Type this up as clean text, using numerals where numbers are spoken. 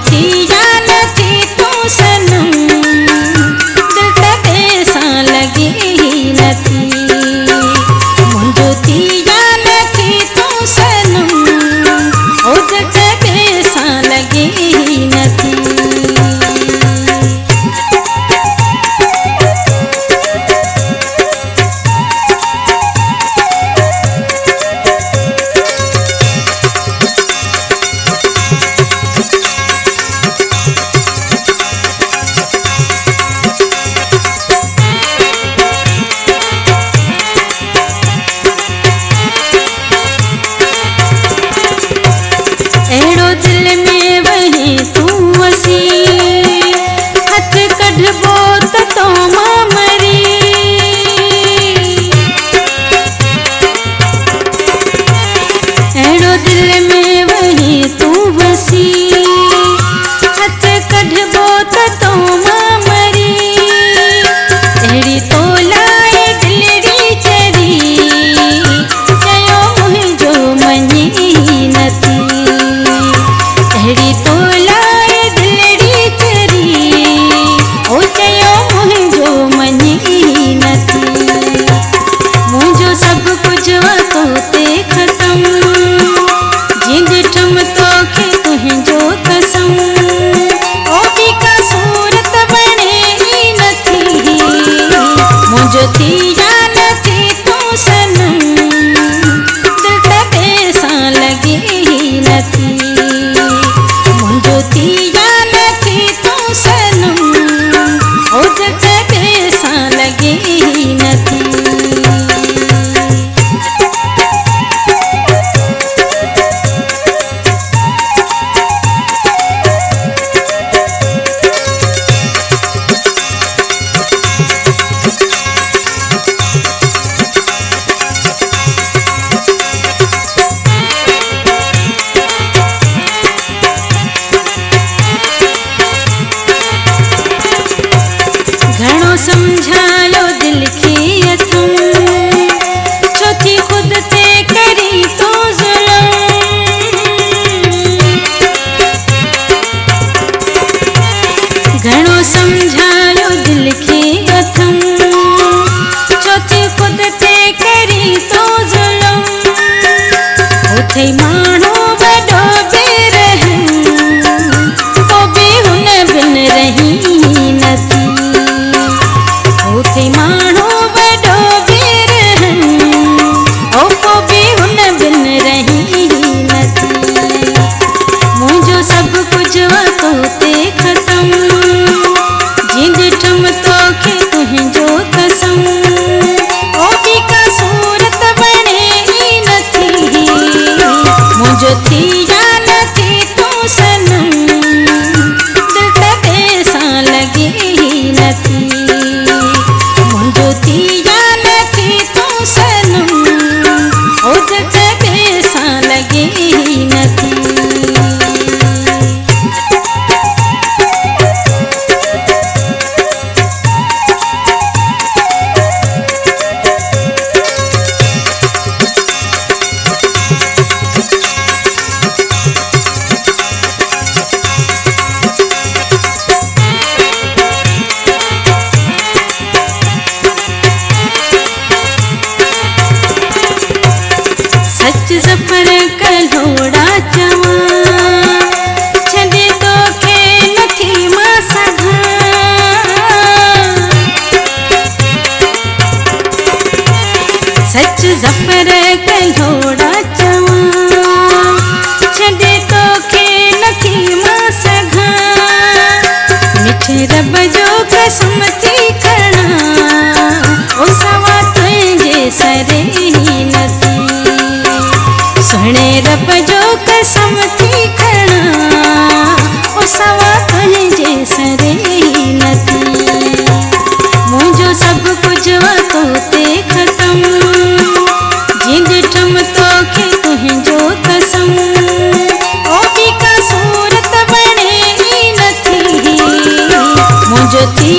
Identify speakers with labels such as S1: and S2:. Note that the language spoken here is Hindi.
S1: थी या न थी तू सनम दिल तबे सा लगे ही न थी मुझो थी या न थी तू सनम ओ दिल तबे सा लगे ही न थी। एड़ो दिल में वही तू वसी हथ कढ़बो त तो मां मरी एड़ो दिल में वही तू वसी हथ कढ़बो त तो मां मरी एड़ी तो लाए दिलड़ी चरी चयो मुंहिंजो मञी न थी अहिड़ी तो लाए दिलड़ी चरी ओ चयो मुंहिंजो मञी न थी मुंहिंजो सभु कुझु वतो ते ख़तम जीअं ॾिठम तोखे तुंहिंजो कसम ओ बि का सूरत बणे ई न थी मुंहिंजो थी या न थी तू सनम दिल तबे सां लगे ही न थी मुझो थी या न थी तू सनम ओ दिल तबे सा लगे ही न थी। घणो समझायो दिल खे अथम छो थी खुद ते करी तो ज़ुल्म घणो समझायो दिल खे अथम छो थी खुद ते करी तो ज़ुल्म उथे माण्हू वॾो बेरहम तो बि हुन बिन रही न थी उथे माण्हू वॾो बेरहम ओ को बि हुन बिन रही न थी मुंहिंजो सभु कुझु वतो ते ख़तम जीअं ॾिठम तोखे तुंहिंजो कसम ओ बि का सूरत बणे ई न थी मुंहिंजो थी या न थी तू सनम दिल तबे सां लगे ही न थी मुझो थी या न थी तू सनम ओ दिल तबे सा लगे ही न थी। सच ज़फ़र कल्होड़ा चवां छॾे तोखे नथी मां सघां सच ज़फ़र कल्होड़ा चवां छॾे तोखे नथी मां सघां मिठे रब जो कसम थी खणां ओ सवा तुंहिंजे सरे ही न थी सुहिणे रब जो कसम थी खणां ओ सवा तुंहिंजे सरे ही न थी मुंहिंजो सभु कुझु वतो ते ख़तम जीअं ॾिठम तोखे तुंहिंजो कसम ओ बि का सूरत बणे ई न थी मुंहिंजो थी